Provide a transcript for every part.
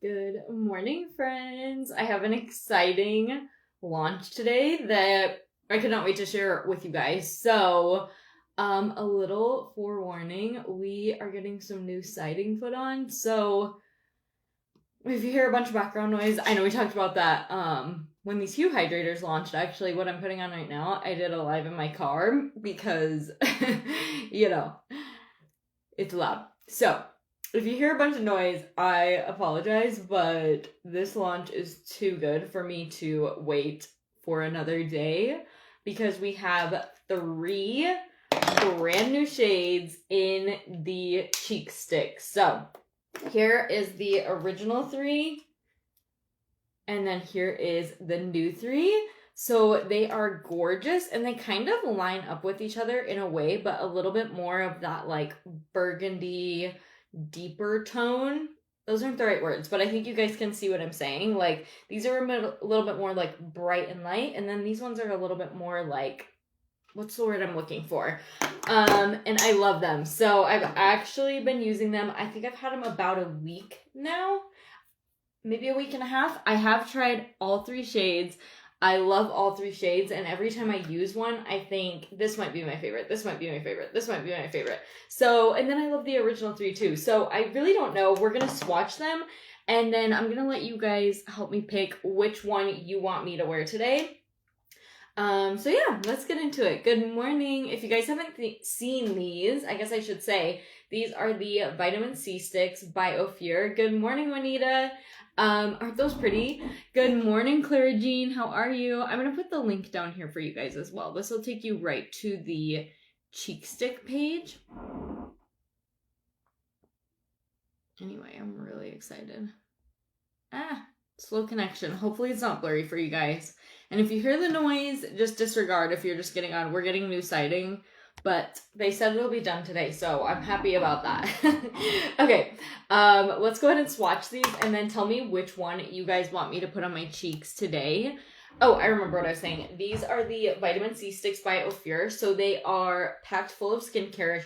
Good morning, friends. I have an exciting launch today that I could not wait to share with you guys. So, a little forewarning, we are getting some new siding put on. So, if you hear a bunch of background noise, I know we talked about that when these Hue hydrators launched. Actually, what I'm putting on right now, I did a live in my car because you know, it's loud. So, if you hear a bunch of noise, I apologize, but this launch is too good for me to wait for another day because we have 3 brand new shades in the cheek stick. So, here is the original 3, and then here is the new 3. So they are gorgeous and they kind of line up with each other in a way, but a little bit more of that like burgundy, deeper tone. Those aren't the right words, but I think you guys can see what I'm saying. Like these are a little bit more like bright and light, and then these ones are a little bit more like, what's the word I'm looking for? And I love them. So I've actually been using them. I think I've had them about a week now, maybe a week and a half. I have tried all 3 shades. I love all 3 shades, and every time I use one, I think this might be my favorite, this might be my favorite, this might be my favorite. So, and then I love the original 3 too. So I really don't know. We're going to swatch them, and then I'm going to let you guys help me pick which one you want me to wear today. So yeah, let's get into it. Good morning. If you guys haven't seen these, I guess I should say, these are the Vitamin C Sticks by Ophir. Good morning, Juanita. Aren't those pretty? Good morning, Clara Jean. How are you? I'm going to put the link down here for you guys as well. This will take you right to the cheek stick page. Anyway, I'm really excited. Slow connection. Hopefully it's not blurry for you guys. And if you hear the noise, just disregard if you're just getting on. We're getting new siding, but they said it'll be done today, so I'm happy about that. Okay, let's go ahead and swatch these and then tell me which one you guys want me to put on my cheeks today. Oh, I remember what I was saying. These are the Vitamin C Sticks by Ophir. So they are packed full of skincare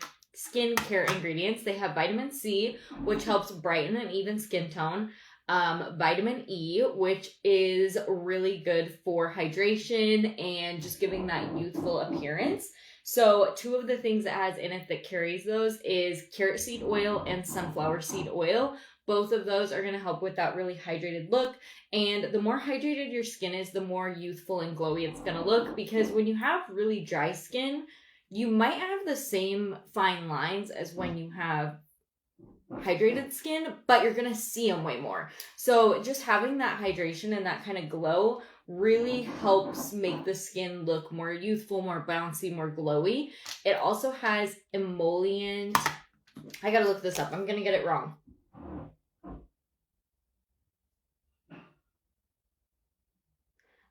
ingredients. They have vitamin C, which helps brighten and even skin tone. Vitamin E, which is really good for hydration and just giving that youthful appearance. So 2 of the things it has in it that carries those is carrot seed oil and sunflower seed oil. Both of those are going to help with that really hydrated look. And the more hydrated your skin is, the more youthful and glowy it's going to look, because when you have really dry skin, you might have the same fine lines as when you have hydrated skin, but you're gonna see them way more. So just having that hydration and that kind of glow really helps make the skin look more youthful, more bouncy, more glowy. It also has emollient. I gotta look this up. I'm gonna get it wrong.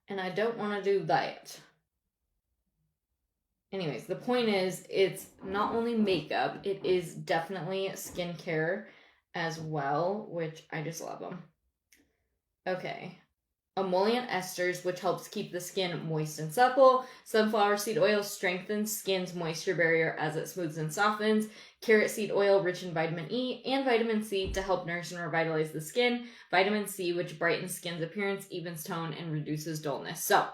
And I don't want to do that. Anyways, the point is, it's not only makeup, it is definitely skincare as well, which I just love them. Okay. Emollient esters, which helps keep the skin moist and supple. Sunflower seed oil strengthens skin's moisture barrier as it smooths and softens. Carrot seed oil, rich in vitamin E and vitamin C to help nourish and revitalize the skin. Vitamin C, which brightens skin's appearance, evens tone, and reduces dullness. So,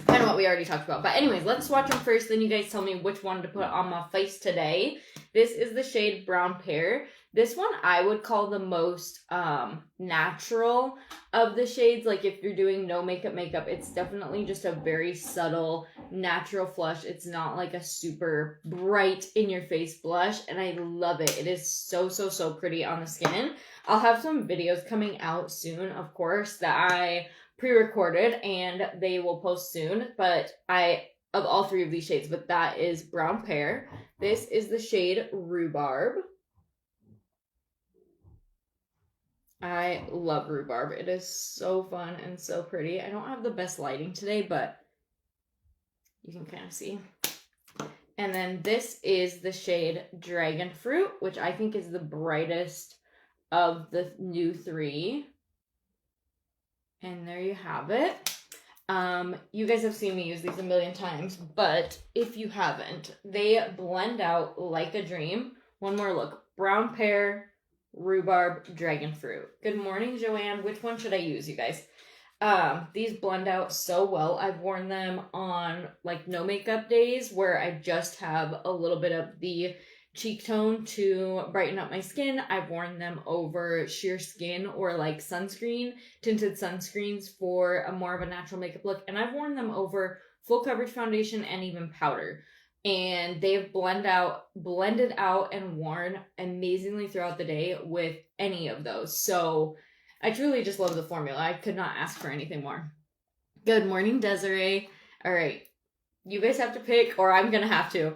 kind of what we already talked about. But anyways, let's swatch them first, then you guys tell me which one to put on my face today. This is the shade Brown Pear. This one I would call the most natural of the shades. Like if you're doing no makeup, it's definitely just a very subtle, natural flush. It's not like a super bright in your face blush, and I love it. It is so, so, so pretty on the skin. I'll have some videos coming out soon, of course, that I pre-recorded and they will post soon, but of all 3 of these shades, but that is Brown Pear. This is the shade Rhubarb. I love Rhubarb. It is so fun and so pretty. I don't have the best lighting today, but you can kind of see. And then this is the shade Dragon Fruit, which I think is the brightest of the new 3. And there you have it. You guys have seen me use these a million times, but if you haven't, they blend out like a dream. One more look. Brown Pear, rhubarb, dragon fruit. Good morning, Joanne. Which one should I use, you guys? These blend out so well. I've worn them on like no makeup days where I just have a little bit of the cheek tone to brighten up my skin. I've worn them over sheer skin or like sunscreen, tinted sunscreens for a more of a natural makeup look. And I've worn them over full coverage foundation and even powder. And they've blended out and worn amazingly throughout the day with any of those. So I truly just love the formula. I could not ask for anything more. Good morning, Desiree. All right. You guys have to pick, or I'm going to have to.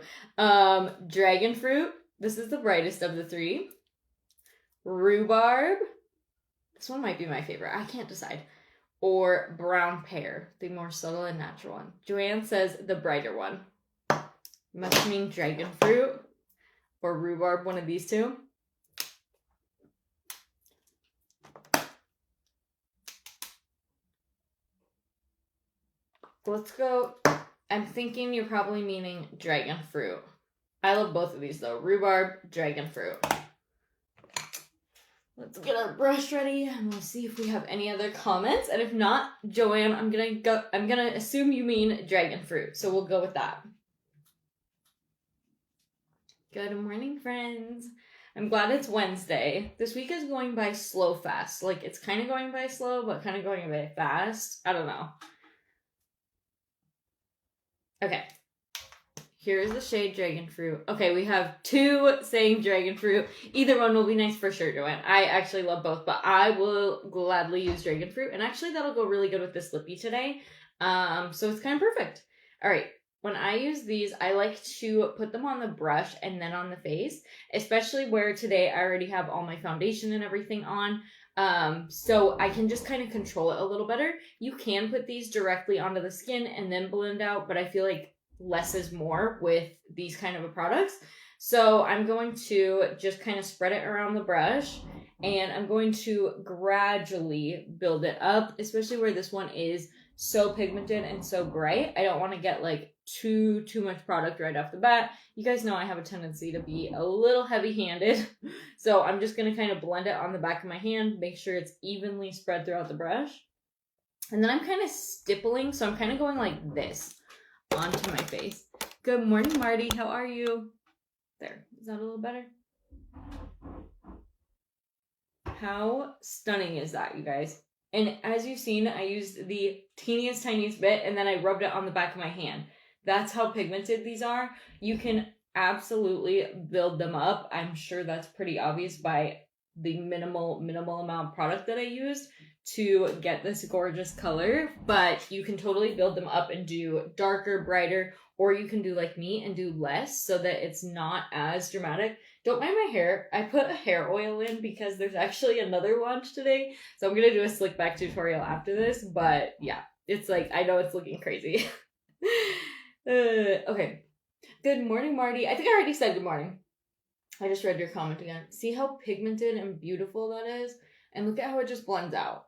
Dragon fruit. This is the brightest of the three. Rhubarb. This one might be my favorite. I can't decide. Or brown pear, the more subtle and natural one. Joanne says the brighter one. Must mean dragon fruit or rhubarb, one of these two. Let's go. I'm thinking you're probably meaning dragon fruit. I love both of these though. Rhubarb, dragon fruit. Let's get our brush ready and we'll see if we have any other comments. And if not, Joanne, I'm gonna assume you mean dragon fruit. So we'll go with that. Good morning, friends. I'm glad it's Wednesday. This week is going by slow fast. Like it's kind of going by slow, but kind of going by fast. I don't know. Okay, here's the shade Dragon Fruit. Okay, we have two saying Dragon Fruit. Either one will be nice for sure, Joanne. I actually love both, but I will gladly use Dragon Fruit. And actually, that'll go really good with this lippy today. So it's kind of perfect. All right, when I use these, I like to put them on the brush and then on the face, especially where today I already have all my foundation and everything on. So I can just kind of control it a little better. You can put these directly onto the skin and then blend out, but I feel like less is more with these kind of products. So I'm going to just kind of spread it around the brush and I'm going to gradually build it up, especially where this one is so pigmented and so bright. I don't want to get like too much product right off the bat. You guys know I have a tendency to be a little heavy-handed. So I'm just going to kind of blend it on the back of my hand, make sure it's evenly spread throughout the brush. And then I'm kind of stippling, so I'm kind of going like this onto my face. Good morning, Marty. How are you? There. Is that a little better? How stunning is that, you guys? And as you've seen, I used the tiniest bit and then I rubbed it on the back of my hand. That's how pigmented these are. You can absolutely build them up. I'm sure that's pretty obvious by the minimal amount of product that I used to get this gorgeous color. But you can totally build them up and do darker, brighter, or you can do like me and do less so that it's not as dramatic. Don't mind my hair. I put hair oil in because there's actually another launch today. So I'm going to do a slick back tutorial after this. But yeah, it's like, I know it's looking crazy. Okay. Good morning, Marty. I think I already said good morning. I just read your comment again. See how pigmented and beautiful that is? And look at how it just blends out.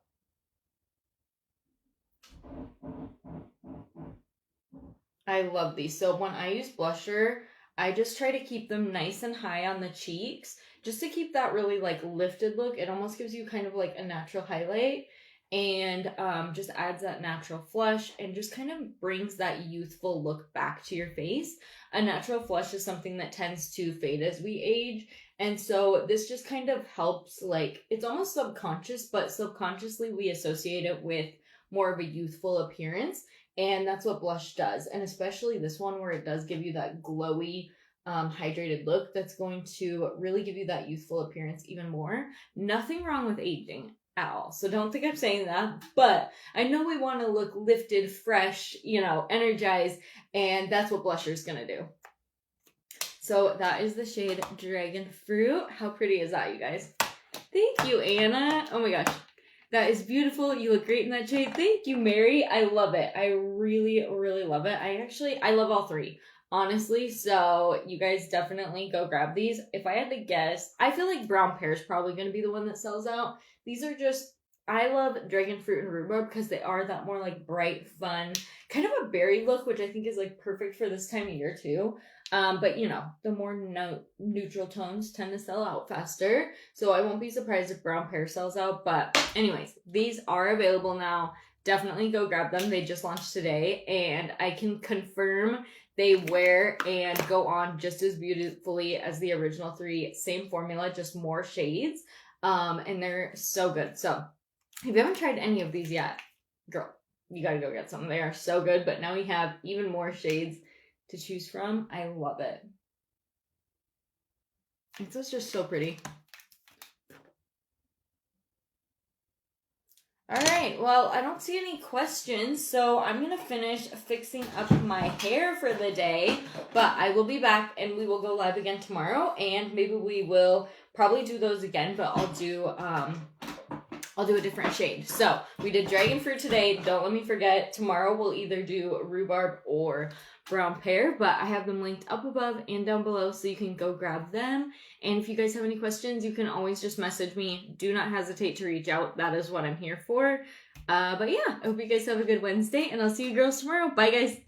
I love these. So when I use blusher, I just try to keep them nice and high on the cheeks just to keep that really like lifted look. It almost gives you kind of like a natural highlight and just adds that natural flush and just kind of brings that youthful look back to your face. A natural flush is something that tends to fade as we age. And so this just kind of helps, like, it's almost subconscious, but subconsciously we associate it with more of a youthful appearance. And that's what blush does. And especially this one where it does give you that glowy, hydrated look that's going to really give you that youthful appearance even more. Nothing wrong with aging at all. So don't think I'm saying that. But I know we want to look lifted, fresh, you know, energized. And that's what blusher is going to do. So that is the shade Dragon Fruit. How pretty is that, you guys? Thank you, Anna. Oh my gosh. That is beautiful. You look great in that shade. Thank you, Mary. I love it. I really love it. I love all three, honestly. So you guys definitely go grab these. If I had to guess, I feel like brown pear is probably going to be the one that sells out. These are just I love dragon fruit and rhubarb because they are that more like bright, fun, kind of a berry look, which I think is like perfect for this time of year too. But you know, the more neutral tones tend to sell out faster. So I won't be surprised if brown pear sells out. But anyways, these are available now. Definitely go grab them. They just launched today, and I can confirm they wear and go on just as beautifully as the original 3. Same formula, just more shades. And they're so good. So if you haven't tried any of these yet, girl, you gotta go get some. They are so good, but now we have even more shades to choose from. I love it. It's just so pretty. All right, well, I don't see any questions, so I'm going to finish fixing up my hair for the day, but I will be back and we will go live again tomorrow, and maybe we will probably do those again, but I'll do a different shade. So we did dragon fruit today. Don't let me forget, tomorrow we'll either do rhubarb or brown pear, but I have them linked up above and down below so you can go grab them. And if you guys have any questions, you can always just message me. Do not hesitate to reach out. That is what I'm here for. But yeah, I hope you guys have a good Wednesday, and I'll see you girls tomorrow. Bye, guys.